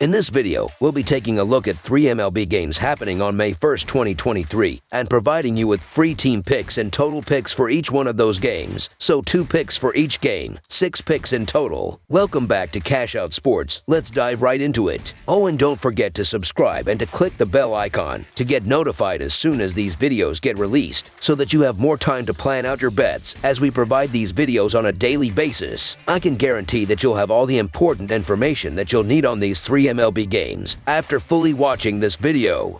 In this video, we'll be taking a look at 3 MLB games happening on May 1st, 2023, and providing you with free team picks and total picks for each one of those games. So 2 picks for each game, 6 picks in total. Welcome back to Cash Out Sports. Let's dive right into it. Oh, and don't forget to subscribe and to click the bell icon to get notified as soon as these videos get released, so that you have more time to plan out your bets as we provide these videos on a daily basis. I can guarantee that you'll have all the important information that you'll need on these 3 MLB games after fully watching this video.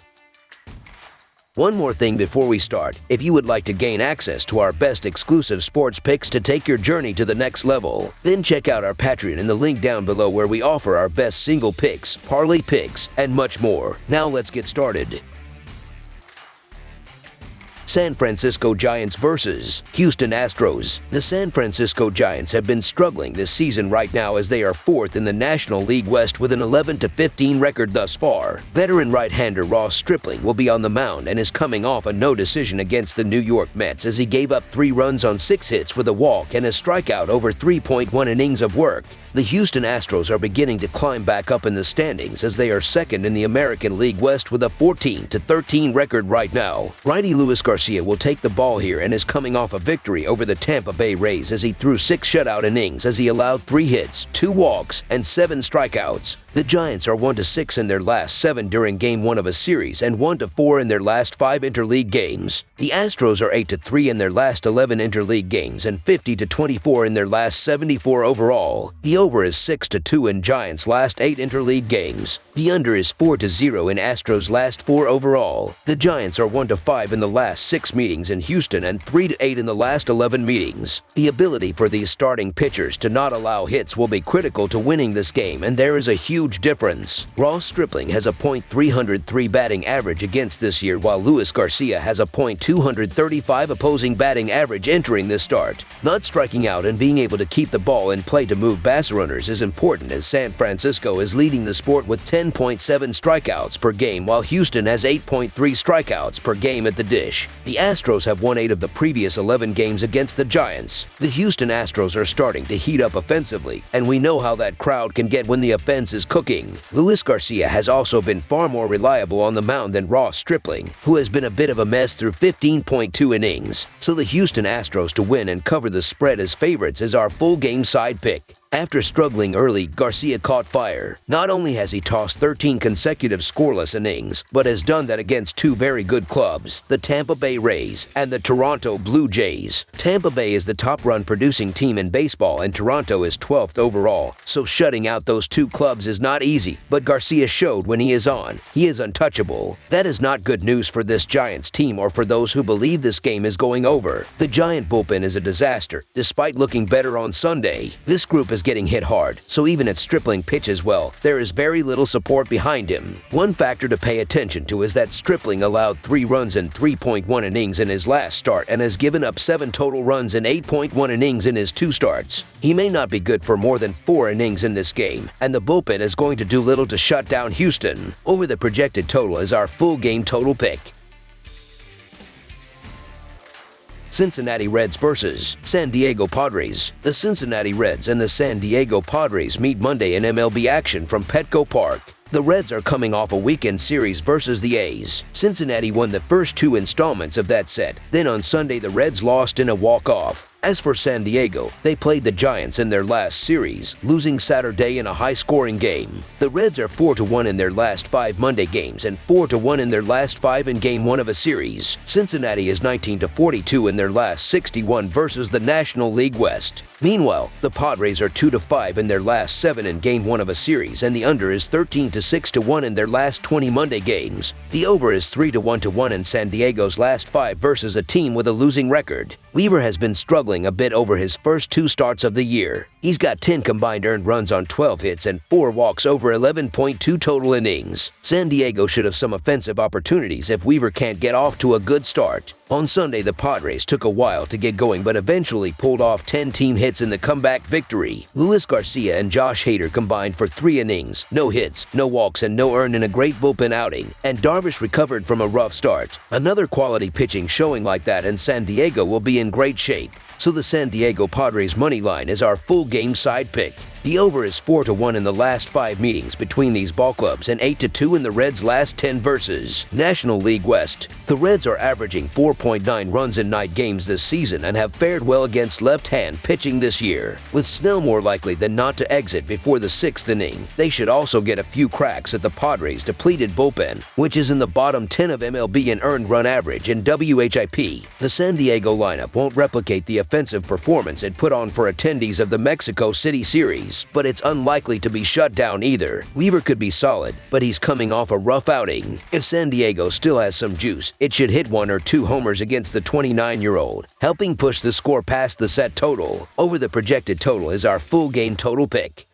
One more thing before we start, if you would like to gain access to our best exclusive sports picks to take your journey to the next level, then check out our Patreon in the link down below, where we offer our best single picks, parlay picks, and much more. Now let's get started. San Francisco Giants versus Houston Astros. The San Francisco Giants have been struggling this season right now, as they are 4th in the National League West with an 11-15 record thus far. Veteran right-hander Ross Stripling will be on the mound and is coming off a no decision against the New York Mets, as he gave up 3 runs on 6 hits with a walk and a strikeout over 3.1 innings of work. The Houston Astros are beginning to climb back up in the standings, as they are 2nd in the American League West with a 14-13 record right now. Righty Luis Garcia will take the ball here and is coming off a victory over the Tampa Bay Rays, as he threw 6 shutout innings as he allowed 3 hits, 2 walks, and 7 strikeouts. The Giants are 1-6 in their last 7 during Game 1 of a series and 1-4 in their last 5 interleague games. The Astros are 8-3 in their last 11 interleague games and 50-24 in their last 74 overall. The over is 6-2 in Giants' last 8 interleague games. The under is 4-0 in Astros' last 4 overall. The Giants are 1-5 in the last 6 meetings in Houston and 3-8 in the last 11 meetings. The ability for these starting pitchers to not allow hits will be critical to winning this game, and there is a huge difference. Ross Stripling has a .303 batting average against this year, while Luis Garcia has a .235 opposing batting average entering this start. Not striking out and being able to keep the ball in play to move base runners is important, as San Francisco is leading the sport with 10.7 strikeouts per game, while Houston has 8.3 strikeouts per game at the dish. The Astros have won 8 of the previous 11 games against the Giants. The Houston Astros are starting to heat up offensively, and we know how that crowd can get when the offense is cooking. Luis Garcia has also been far more reliable on the mound than Ross Stripling, who has been a bit of a mess through 15.2 innings. So the Houston Astros to win and cover the spread as favorites is our full game side pick. After struggling early, Garcia caught fire. Not only has he tossed 13 consecutive scoreless innings, but has done that against 2 very good clubs, the Tampa Bay Rays and the Toronto Blue Jays. Tampa Bay is the top run-producing team in baseball, and Toronto is 12th overall, so shutting out those 2 clubs is not easy, but Garcia showed when he is on. He is untouchable. That is not good news for this Giants team or for those who believe this game is going over. The Giant bullpen is a disaster, despite looking better on Sunday. This group is getting hit hard, so even if Stripling pitches well, there is very little support behind him. One factor to pay attention to is that Stripling allowed 3 runs in 3.1 innings in his last start and has given up 7 total runs in 8.1 innings in his 2 starts. He may not be good for more than 4 innings in this game, and the bullpen is going to do little to shut down Houston. Over the projected total is our full game total pick. Cincinnati Reds versus San Diego Padres. The Cincinnati Reds and the San Diego Padres meet Monday in MLB action from Petco Park. The Reds are coming off a weekend series versus the A's. Cincinnati won the first 2 installments of that set. Then on Sunday, the Reds lost in a walk-off. As for San Diego, they played the Giants in their last series, losing Saturday in a high-scoring game. The Reds are 4-1 in their last 5 Monday games and 4-1 in their last 5 in Game 1 of a series. Cincinnati is 19-42 in their last 61 versus the National League West. Meanwhile, the Padres are 2-5 in their last 7 in Game 1 of a series, and the under is 13-6-1 in their last 20 Monday games. The over is 3-1 in San Diego's last 5 versus a team with a losing record. Weaver has been struggling a bit over his first 2 starts of the year. He's got 10 combined earned runs on 12 hits and 4 walks over 11.2 total innings. San Diego should have some offensive opportunities if Weaver can't get off to a good start. On Sunday, the Padres took a while to get going, but eventually pulled off 10 team hits in the comeback victory. Luis Garcia and Josh Hader combined for 3 innings, no hits, no walks, and no earned in a great bullpen outing, and Darvish recovered from a rough start. Another quality pitching showing like that, and San Diego will be in great shape. So the San Diego Padres money line is our full game side pick. The over is 4-1 in the last 5 meetings between these ball clubs and 8-2 in the Reds' last 10 versus National League West. The Reds are averaging 4.9 runs in night games this season and have fared well against left-hand pitching this year. With Snell more likely than not to exit before the 6th inning, they should also get a few cracks at the Padres' depleted bullpen, which is in the bottom 10 of MLB in earned run average and WHIP. The San Diego lineup won't replicate the offensive performance it put on for attendees of the Mexico City series, but it's unlikely to be shut down either. Weaver could be solid, but he's coming off a rough outing. If San Diego still has some juice, it should hit 1 or 2 homers against the 29-year-old, helping push the score past the set total. Over the projected total is our full game total pick.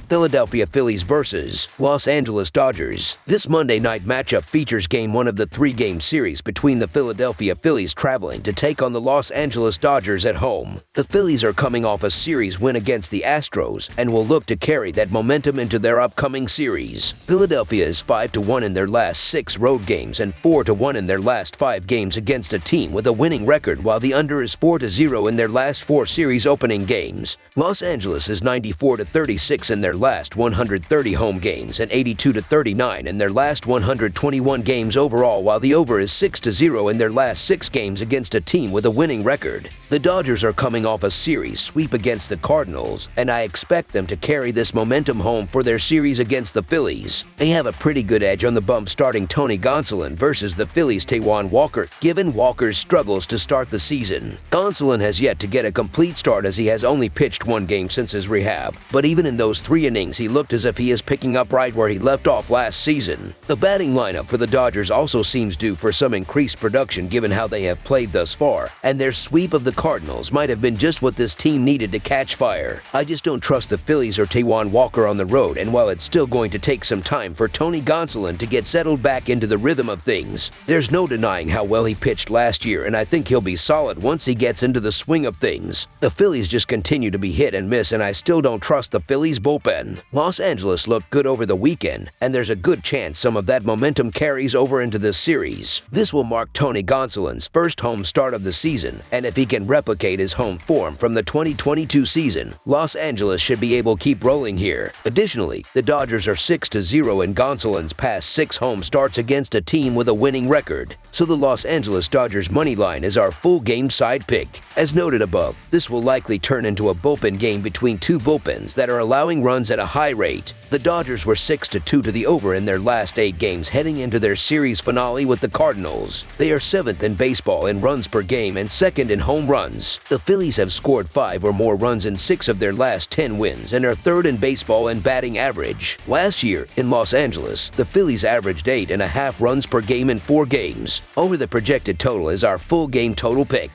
Philadelphia Phillies versus Los Angeles Dodgers. This Monday night matchup features Game 1 of the 3-game series between the Philadelphia Phillies traveling to take on the Los Angeles Dodgers at home. The Phillies are coming off a series win against the Astros and will look to carry that momentum into their upcoming series. Philadelphia is 5-1 in their last 6 road games and 4-1 in their last 5 games against a team with a winning record, while the under is 4-0 in their last 4 series opening games. Los Angeles is 94-36 in their last 130 home games and 82-39 in their last 121 games overall, while the over is 6-0 in their last 6 games against a team with a winning record. The Dodgers are coming off a series sweep against the Cardinals, and I expect them to carry this momentum home for their series against the Phillies. They have a pretty good edge on the bump starting Tony Gonsolin versus the Phillies' Taijuan Walker, given Walker's struggles to start the season. Gonsolin has yet to get a complete start as he has only pitched 1 game since his rehab, but even in those 3 innings, he looked as if he is picking up right where he left off last season. The batting lineup for the Dodgers also seems due for some increased production given how they have played thus far, and their sweep of the Cardinals might have been just what this team needed to catch fire. I just don't trust the Phillies or Taijuan Walker on the road, and while it's still going to take some time for Tony Gonsolin to get settled back into the rhythm of things, there's no denying how well he pitched last year, and I think he'll be solid once he gets into the swing of things. The Phillies just continue to be hit and miss, and I still don't trust the Phillies bullpen. Los Angeles looked good over the weekend, and there's a good chance some of that momentum carries over into this series. This will mark Tony Gonsolin's first home start of the season, and if he can replicate his home form from the 2022 season, Los Angeles should be able to keep rolling here. Additionally, the Dodgers are 6-0 in Gonsolin's past 6 home starts against a team with a winning record, so the Los Angeles Dodgers money line is our full game side pick. As noted above, this will likely turn into a bullpen game between 2 bullpens that are allowing runs at a high rate. The Dodgers were 6-2 to the over in their last 8 games heading into their series finale with the Cardinals. They are 7th in baseball in runs per game and 2nd in home runs. The Phillies have scored 5 or more runs in 6 of their last 10 wins and are 3rd in baseball in batting average. Last year, in Los Angeles, the Phillies averaged 8.5 runs per game in 4 games. Over the projected total is our full game total pick.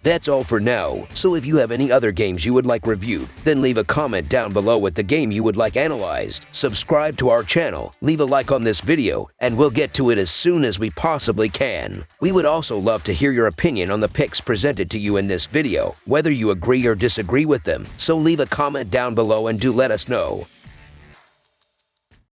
That's all for now, so if you have any other games you would like reviewed, then leave a comment down below with the game you would like analyzed. Subscribe to our channel, leave a like on this video, and we'll get to it as soon as we possibly can. We would also love to hear your opinion on the picks presented to you in this video, whether you agree or disagree with them, so leave a comment down below and do let us know.